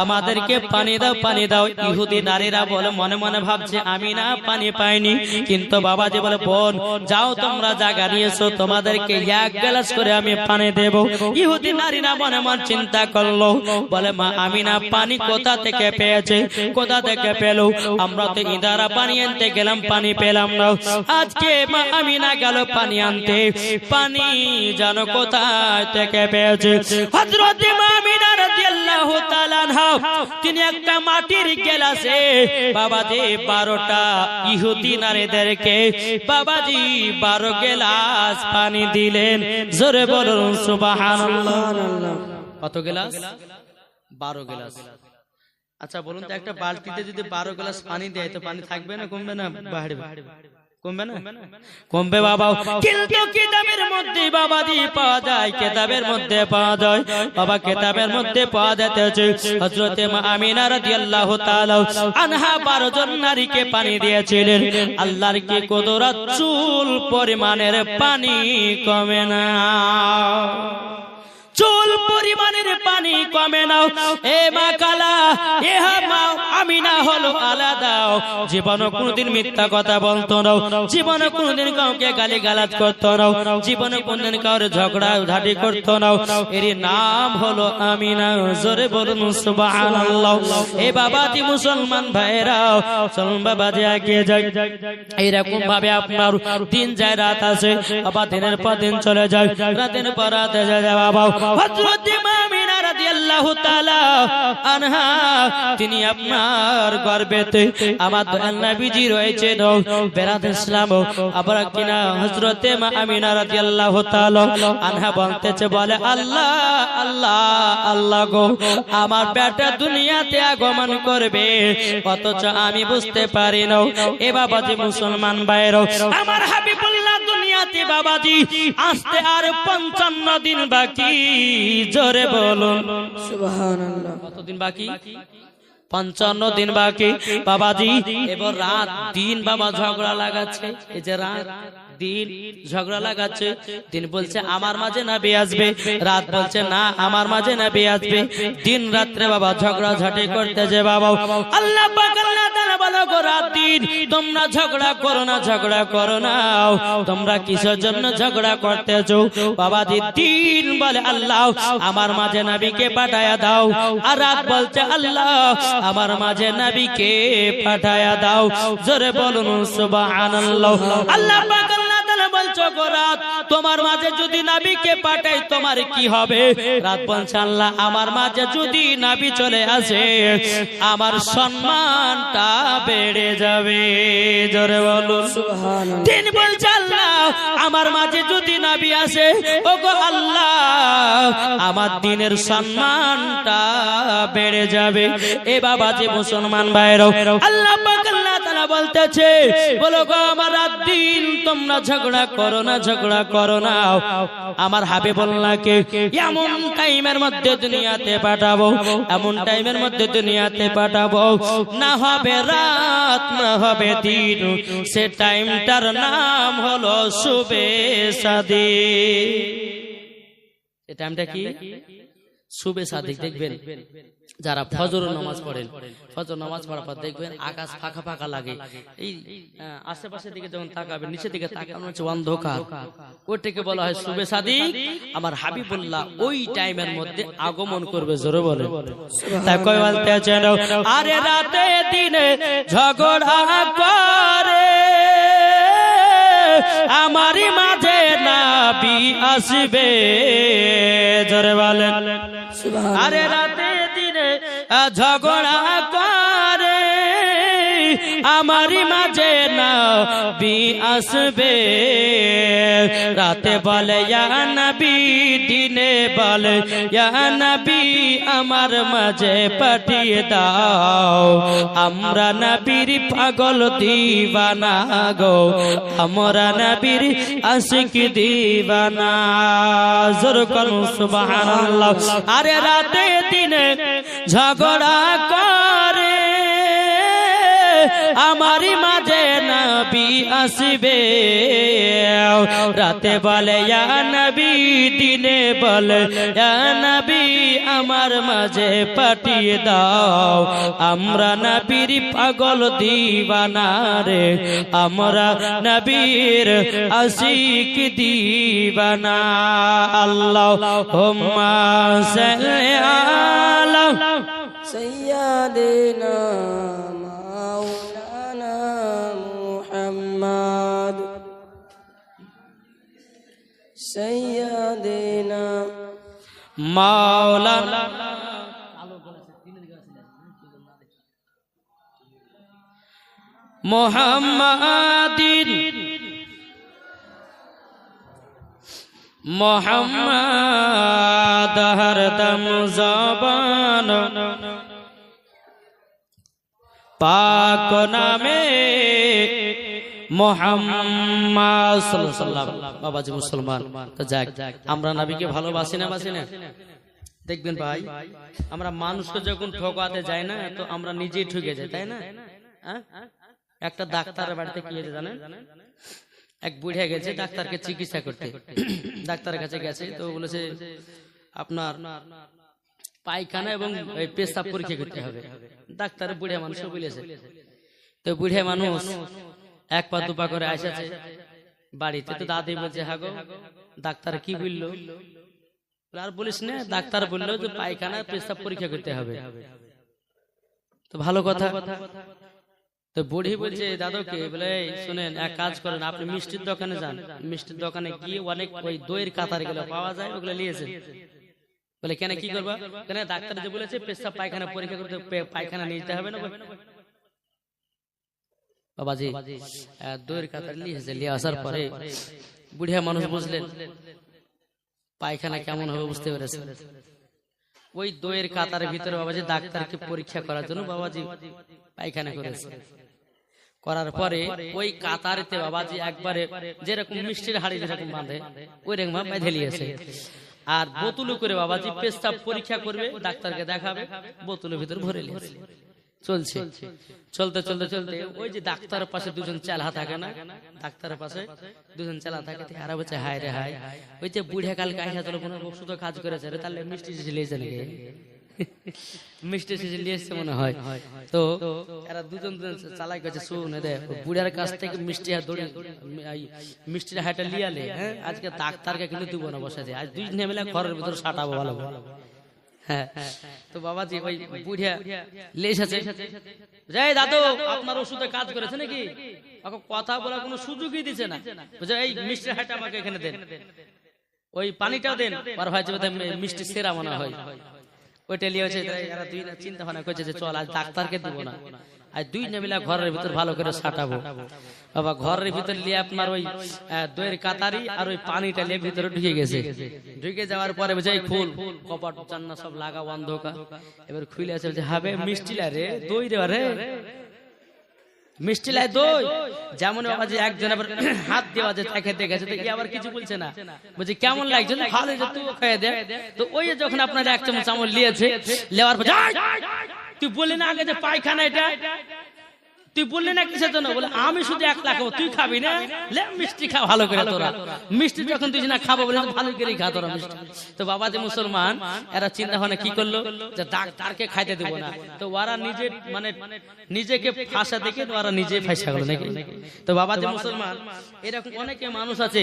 আমাদেরকে পানি দাও, পানি দাও। ইহুদি নারীরা বলে, মনে মনে ভাবছে আমিনা পানি পায়নি, কিন্তু বাবা যে বলে, বোন যাও তোমরা জায়গা নিয়েছো, তোমাদেরকে এক গ্লাস করে আমি পানি দেব। ইহুদি নারীরা মনে মন চিন্তা করলো, বলে মা আমিনা পানি কোথা থেকে পেয়েছে, কোথা থেকে পেলো? আমরা তো ইদারা পানি আনতে গেলাম, পানি পেলাম না। আজকে মা আমিনা গেল পানি আনতে, পানি জানো কোথায় থেকে পেয়েছে? হযরত মা আমিনা রাদিয়াল্লাহু তাআলা আনহা তিনি একটা মাটির গ্লাসে বাবাজি 12টা ইহুদি নারীদেরকে বাবাজি 12 গ্লাস পানি দিলেন। জোরে বলুন সুবহানাল্লাহ। কত গ্লাস? 12 গ্লাস। আচ্ছা বলুন তো, একটা বালতিতে যদি 12 গ্লাস পানি দেয় তো পানি থাকবে না কমবে না বাড়বে? কমবে না? কমবে বাবা। কিন্তু কিতাবের মধ্যে বাবাজি পাওয়া যায়, কিতাবের মধ্যে পাওয়া যায় বাবা, কিতাবের মধ্যে পাওয়া যাচ্ছে হযরত মা আমিনা রাদিয়াল্লাহু তাআলা আনহা 12 জন নারীকে পানি দিয়েছিলেন। আল্লাহর কি কুদরত, চুল পরিমাণের পানি কমে না, চুল পরিমাণের পানি কমে নাও। এ মা কালা, এ মা আমিনা হলো আলাদা। জীবনে কোনদিন মিথ্যা কথা বলতো না, জীবনে কোনদিন কাউকে গালি গালাজ করতো না, জীবনে কোনদিন কাউরে ঝগড়া ঝাঁটি করতো না। এর নাম হলো আমিনা। জোরে বলুন সুবহানাল্লাহ। এ বাবাজি মুসলমান ভাইরা, চলুন বাবাজি আগে যাই। এইরকম ভাবে আপনার দিন যায় রাত আসে বাবা, দিনের পর দিন চলে যায়, রাতের পর রাত যায় বাবা। হযরত মা আমিনা রাদিয়াল্লাহু তাআলা আনহা তিনি আপনার গর্ভেতে আমার দয়াল নবীজি রয়েছে বেরাদ ইসলাম। আবার কিনা হযরত মা আমিনা রাদিয়াল্লাহু তাআলা আনহা বলতেছে, বলে আল্লাহ আল্লাহ আল্লাহ গো, আমার বেটা দুনিয়াতে আগমন করবে, অথচ আমি বুঝতে পারি না। এ বাবাজি মুসলমান ভাইরা, আমার হাবিবুল্লাহ দুনিয়াতে বাবাজি আসতে আর 55 দিন বাকি। জোরে বলুন সুবহানাল্লাহ। কতদিন বাকি? 55 দিন বাকি বাবাজি। এবার রাত দিন বাবা ঝগড়া লাগাচ্ছে, এই যে রাত দিন ঝগড়া লাগাচ্ছে। দিন বলছে আমার মাঝে নবী আসবে, রাত বলছে না আমার মাঝে নবী আসবে। দিন রাত্রে বাবা ঝগড়া ঝাঁটি করতেছে বাবা। আল্লাহ পাক আল্লাহ তাআলা বলে, গো রাত দিন তোমরা ঝগড়া করো না, ঝগড়া করো না। তোমরা কিসের জন্য ঝগড়া করতেছো? বাবাজি দিন বলে আল্লাহ আমার মাঝে নবীকে পাঠায়া দাও, আর রাত বলছে আল্লাহ আমার মাঝে নবীকে পাঠায়া দাও। জোরে বলুন সুবহানাল্লাহ। আল্লাহ পাক আল্লাহ তাআলা বলছো, গো রাত তোমার মাঝে যদি নবীকে পাঠাই তোমার কি হবে? রাত বলছে আল্লাহ আমার মাঝে যদি নবী চলে আসে আমার সম্মানটা বেড়ে যাবে। জোরে বলুন সুবহানাল্লাহ। দিন বলছে আল্লাহ আমার মাঝে যদি নবী আসে, ওগো আল্লাহ আমার দিনের সম্মানটা বেড়ে যাবে। এ বাবাজি মুসলমান ভাইরা, আল্লাহ পাক আল্লাহ তাআলা বলতেছে, বলো গো আমার রাত দিন তোমরা ঝগড়া করো না, ঝগড়া করো না। আমার হাবিবুল্লাহকে এমন টাইমের মধ্যে দুনিয়াতে পাঠাবো, এমন টাইমের মধ্যে দুনিয়াতে পাঠাবো, না হবে রাত না হবে দিন, সে টাইমটার নাম হলো শুবে সাদি। এই টাইমটা কি? শুবে সাদিক। দেখবেন যারা ফজর নামাজ পড়েন, ফজর নামাজ পড়ার পর দেখবেন আকাশ ফাঁকা ফাঁকা লাগে, এই আশেপাশের দিকে যখন তাকাবেন, নিচের দিকে তাকানো হচ্ছে অন্ধকার, ওইটাকে বলা হয় শুবে সাদিক। আমার হাবিবুল্লাহ ওই টাইমের মধ্যে আগমন করবে, জোরে বলে। তাই কই বলতে আছেন, আরে রাতে দিনে ঝগড়া করে আমারই মাঝে নবী আসবে, জোরে বলেন। আরে রাতে দিনে ঝগড়া করে আমারই মাঝে নবী আসবে, রাতে বলে ইয়া নবী, দিনে বলে ইয়া নবী, আমার মাঝে পাঠিয়ে দাও, আমরা নবীর পাগল দিওয়ানা গো, আমরা নবীর আশিক দিওয়ানা, জোরে বলুন সুবহানাল্লাহ। আরে রাতে দিনে ঝগড়া করে আমারই মাঝে নবী আসবে, রাতে বলে ইয়া নবী, দিনে বলে ইয়া নবী, আমার মাঝে পাঠিয়ে দাও, আমরা নবীর পাগল দিওয়ানা রে, আমরা নবীর আশিক দিওয়ানা। আল্লাহুম্মা সাল্লি আলা সাইয়্যিদিনা মাওলানা মুহাম্মদ, সাইয়্যিদিনা মাওলানা মুহাম্মাদিন, মোহাম্মদ হরদম জবান পাক নামে মোহাম্মদ সাল্লাল্লাহু আলাইহি ওয়াসাল্লাম। বাবাজি মুসলমান, তো যাক, আমরা নবীকে ভালোবাসি না, বাসি না? দেখবেন ভাই, আমরা মানুষকে যখন ঠকাতে যাই না, তো আমরা নিজেই ঠকে যাই, তাই না? একটা ডাক্তারের বাড়িতে কি হয়েছে জানেন? এক বুড়িয়া গেছে ডাক্তারকে চিকিৎসা করতে, ডাক্তারের কাছে গেছে, তো বলেছে আপনার পায়খানা এবং পেশাব পরীক্ষা করতে হবে। ডাক্তার বুড়িয়া মানুষ বলেছে, তো বুড়িয়া মানুষ এক পা দুপা করে আসছে বাড়িতে, তো দাদি বলছে হাগো ডাক্তার কি বললো? আর বলিস না, ডাক্তার বললো যে পায়খানা পেশাব পরীক্ষা করতে হবে। তো ভালো কথা। তো বুড়ি বলছে দাদুকে, বলে শুনেন, এক কাজ করেন, আপনি মিষ্টির দোকানে যান, মিষ্টির দোকানে গিয়ে অনেক ওই দইয়ের কাতার গুলো পাওয়া যায়, ওগুলো নিয়েছেন। বলে কেন, কি করবা? কেন, ডাক্তার যে বলেছে পেশাব পায়খানা পরীক্ষা করতে, পায়খানা নিয়ে যেতে হবে না। বাবাজি দইয়ের কাতার নিয়েছে, নিয়ে আসার পরে বুড়িয়া মানুষ বুঝলেন পায়খানা কেমন হবে, বুঝতে পেরেছে। ওই দইয়ের কাতারের ভিতরে বাবাজি ডাক্তারকে পরীক্ষা করার জন্য বাবাজি পায়খানা করেছে। করার পরে ওই কাতারেতে বাবাজি একবারে যেরকম মিষ্টির হাড়ি যেরকম বাঁধে ওই রকম বেঁধে নিয়েছে, আর বোতলে করে বাবাজি পেশাব পরীক্ষা করবে, ডাক্তারকে দেখাবে, বোতলের ভিতর ভরে নিয়েছে। চলছে, চলতে চলতে চলতে ওই যে ডাক্তারের পাশে দুজন চেলা থাকে না, ডাক্তারের পাশে দুজন চেলা থাকে, আর বলছে হায় রে হায়, ওই যে বুড়িয়া কালকে আইসা তোর কোনো ওষুধ কাজ করেছে রে, তাহলে মিষ্টি শিশি লিয়েছে নাকি? মিষ্টি শিশি লিয়েছে মনে হয়। তো এরা দুজন চালাই গেছে, শুনে দে বুড়িয়ার কাছ থেকে মিষ্টি দড়ি মিষ্টির হাইটা লিয়ালে, হ্যাঁ আজকে ডাক্তারকে কিন্তু দিব না, বসে আজ দুই মিলে ঘরের ভিতর সাটাবো ভালো। হ্যাঁ, তো বাবাজি ওই বুড়িয়া লেসেছে, যাই দাদু আপনার ওষুধে কাজ করেছে নাকি? কথা বলার কোনো সুযোগই দিচ্ছে না, বুঝে এই মিষ্টি হাইটা আমাকে এখানে দেন, ওই পানিটাও দেন, আর হয়তো মিষ্টি সেরা মনে হয় ওইটা লিয়েছে। এরা দুই না চিন্তা ভাবনা করছে যে চল আজ ডাক্তারকে দিব না, আজ দুই না মিলা ঘরের ভিতর ভালো করে সাটাবো। বাবা ঘরের ভিতর লিয়ে আপনার ওই দইয়ের কাতারি আর ওই পানিটা লিয়ে ভিতরে ঢুকে গেছে। ঢুকে যাওয়ার পরে বুঝাই ফুল কপাট জান্না সব লাগা অন্ধকার, এবার খুলে আছে, হবে মিষ্টি রে দই রে, মিষ্টি লাই দই যেমন বাবাজি একজন আবার হাত দেওয়া যে খেতে গেছে তো আবার কিছু বলছে না, বলছি কেমন লাগছে, ভালো হয়েছে তুই খেয়ে দে। তো ওই যখন আপনার এক চামচ চামচ নিয়েছে, নেওয়ার পর তুই বললি না আগে যে পায়খানা এটা, তুই বললি না কিসের জন্য, বলে আমি শুধু 1 লাখ খাবো, তুই খাবি না, মিষ্টি খা ভালো করে তোরা। মিষ্টি যখন তুই না খাবো বলে ভালো করে খা তোরা মিষ্টি। তো বাবা যে মুসলমান এরা চিন্তা ভাবনা কি করলো যে ডাক্তারকে খাইতে দেবো না, তো ওরা নিজে মানে নিজেকে ফাঁসা দেখে ওরা নিজে ফাঁসা গেল নাকি। তো বাবা যে মুসলমান এরকম অনেকে মানুষ আছে,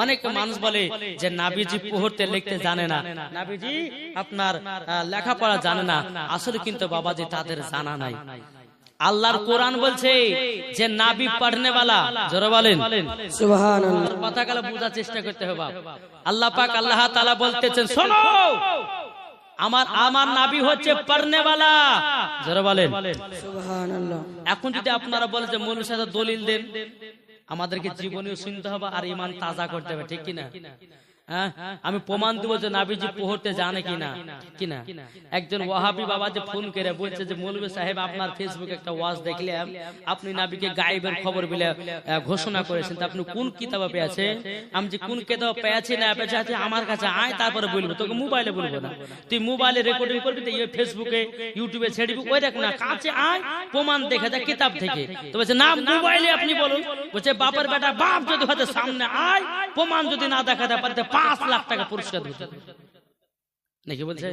অনেক মানুষ বলে যে নাবিজি পড়তে লিখতে জানে না, নাবিজি আপনার লেখাপড়া জানে না, আসলে কিন্তু বাবাজি তাদের জানা নাই। আল্লাহর কোরআন বলছে যে নাবি পড়নে वाला, জোরে বলেন সুবহানাল্লাহ। কথা কালে বোঝার চেষ্টা করতে হবে। আল্লাহ পাক আল্লাহ তাআলা বলতেছেন শোনো আমার নাবি হচ্ছে পড়নে वाला, জোরে বলেন সুবহানাল্লাহ। এখন যদি আপনারা বলেন যে মৌলভীর সাথে দলিল দেন, আমাদেরকে জীবনীও শুনতে হবে আর ঈমান তাজা করতে হবে, ঠিক কি না? আমি প্রমাণ দেবো যে নাবিজি পড়তে জানে কিনা, কিনা। একজন ওয়াহাবি বাবা যে ফোন করে বলছে যে মৌলভী সাহেব আপনার ফেসবুকে একটা ওয়াজ দেখলাম, আপনি নাবিকে গায়েবের খবর বলে ঘোষণা করেছেন, তা আপনি কোন কিতাবে পেয়েছে? আমি যে কোন কিতাবে পেয়েছি না পেয়েছি আছে আমার কাছে আয়, তারপরে বলবো, তোকে মোবাইলে বলবো না, তুই মোবাইলে রেকর্ডিং করবি তো ফেসবুকে ইউটিউবে ছেড়বি, ওই দেখ না, কাছে আয় প্রমাণ দেখে যা কিতাব থেকে। তো বলছে না মোবাইলে আপনি বলুন, বলছে বাপের বেটা বাপ যদি হতে সামনে আয়, প্রমাণ যদি না দেখাতে পারতে 5 লাখ টাকা পুরস্কার দিতে নাকি বলছে।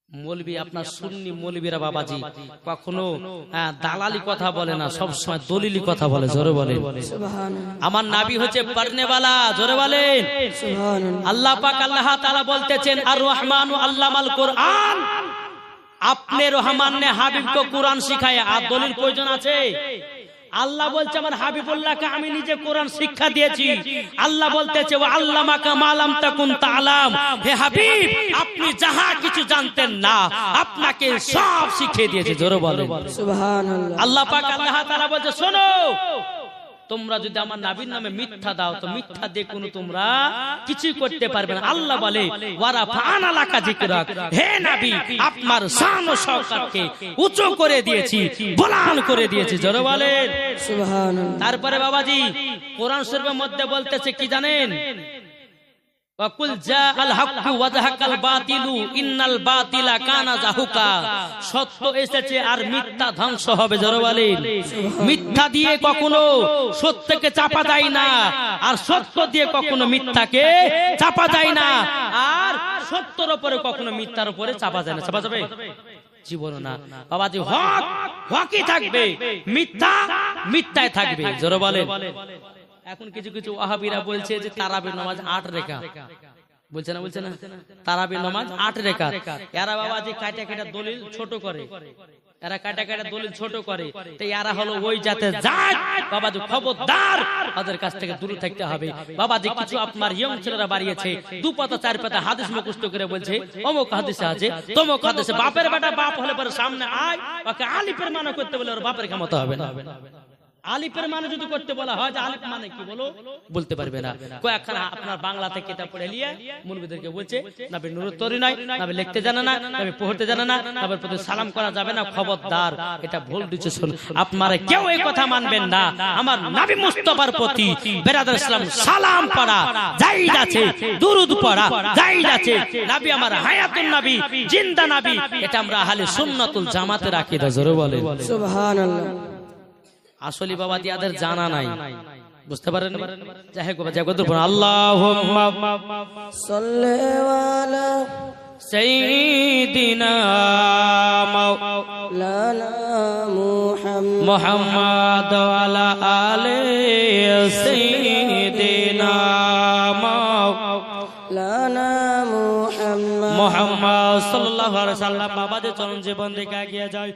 মৌলবি আপনার সুন্নি মৌলবীরা বাবাজি কখনো দালালি কথা বলে না, সব সময় দলিলি কথা বলে, জোরে বলেন সুবহানাল্লাহ। আমার নাবি হচ্ছে পড়নে वाला, জোরে বলেন সুবহানাল্লাহ। আল্লাহ পাক আল্লাহ তাআলা বলতেছেন আর রহমানু আল্লামাল কুরআন, আপনি রহমান ने হাবিব को কুরআন শিখায়, আর দলিল প্রয়োজন আছে? আল্লাহ বলছে আমার হাবিবুল্লাহকে আমি নিজে কোরআন শিক্ষা দিয়েছি। আল্লাহ বলতেছে ওয়া আল্লামাকা মা লাম তাকুন তাআলাম, হে হাবিব আপনি যাহা কিছু জানতেন না আপনাকে সব শিখিয়ে দিয়েছে, জোরে বলেন সুবহানাল্লাহ। আল্লাহ পাক আল্লাহ তাআলা বলছে শোনো তোমরা যদি আমার নবীর নামে মিথ্যা দাও তো মিথ্যা দিয়ে কোনো তোমরা কিছুই করতে পারবে না। আল্লাহ বলে ওয়ারা ফানা লাকা যিকরাক, হে নবী আপনার শান ও শওকতকে উঁচু করে দিয়েছি, বুলন্দ করে দিয়েছি, জোরে বলেন সুবহানাল্লাহ। তারপরে বাবাজি কোরআন শরীফের মধ্যে বলতেছে কি জানেন? ওয়াকুল জাআল হাক্কু ওয়া যাহাকাল বাতিলু ইন্নাল বাতিলা কানা যাহুকা, সত্য এসেছে আর মিথ্যা ধ্বংস হবে, জোরে বলেন। মিথ্যা দিয়ে কখনো সত্যকে চাপা যায় না, আর সত্য দিয়ে কখনো মিথ্যাকে চাপা যায় না, আর সত্যের উপরে কখনো মিথ্যার উপরে চাপা যায় না। চাপা যাবে জীবন না বাবাজি, হক হকই থাকবে, মিথ্যা মিথ্যায় থাকবে, জোরে বলেন। এখন কিছু কিছু ওয়াহাবিরা বলছে যে তারাবির নামাজ 8 রাকাত, বলছে না বলছে না, তারাবির নামাজ 8 রাকাত। এরা বাবাজি কাটা কাটা দলিল ছোট করে, এরা কাটা কাটা দলিল ছোট করে, তো এরা হলো ওই জাতের জাত বাবাজি, খবরদার ওদের কাছ থেকে দূরে থাকতে হবে। বাবাজি কিছু আপনার ইয়ং ছেলেরা বাড়িয়েছে 2 পাতা 4 পাতা হাদিস মুখস্থ করে বলছে অমুক হাদিসে আছে তমুক হাদিসে, বাপের বেটা বাপ হলে পরে সামনে আয় ওকে আলিফের মানা করতে বলে ওর বাপের ক্ষমতা হবে না। আলিফের মানে যদি করতে বলা হয় যে আলিফ মানে কি বলো বলতে পারবে না। কয়েকখানা আপনার বাংলাতে কিতাব পড়ে নিয়ে মুলবিদেরকে বলছে নবী নুরুত তরি নয়, নবী লিখতে জানে না, নবী পড়তে জানে না, নবীর প্রতি সালাম করা যাবে না, খবরদার এটা ভুল ডিসিশন। আপনারা কেউ এই কথা মানবেন না। আমার নবী মুস্তাফার প্রতি বেরাদার ইসলাম সালাম পড়া জায়েজ আছে, দুরূদ পড়া জায়েজ আছে, নবী আমার হায়াতুন নবী, জিন্দা নবী, এটা আমরা আহলে সুন্নাতুল জামাতের আকীদা, জোরে বলেন সুবহানাল্লাহ। আসলে বাবা দিয়াদের জানা নাই, বুঝতে পারেন? যাই হোক যাই হোক, আল্লাহুম্মা সাল্লি আলা সাইয়্যিদিনা মাওলানা মুহাম্মদ ওয়া আলা আলি সাইয়্যিদিনা মাওলানা মুহাম্মদ সাল্লাল্লাহু আলাইহি ওয়াসাল্লাম। বাবা যে চরণ জীবন দেখে গিয়ে যায়।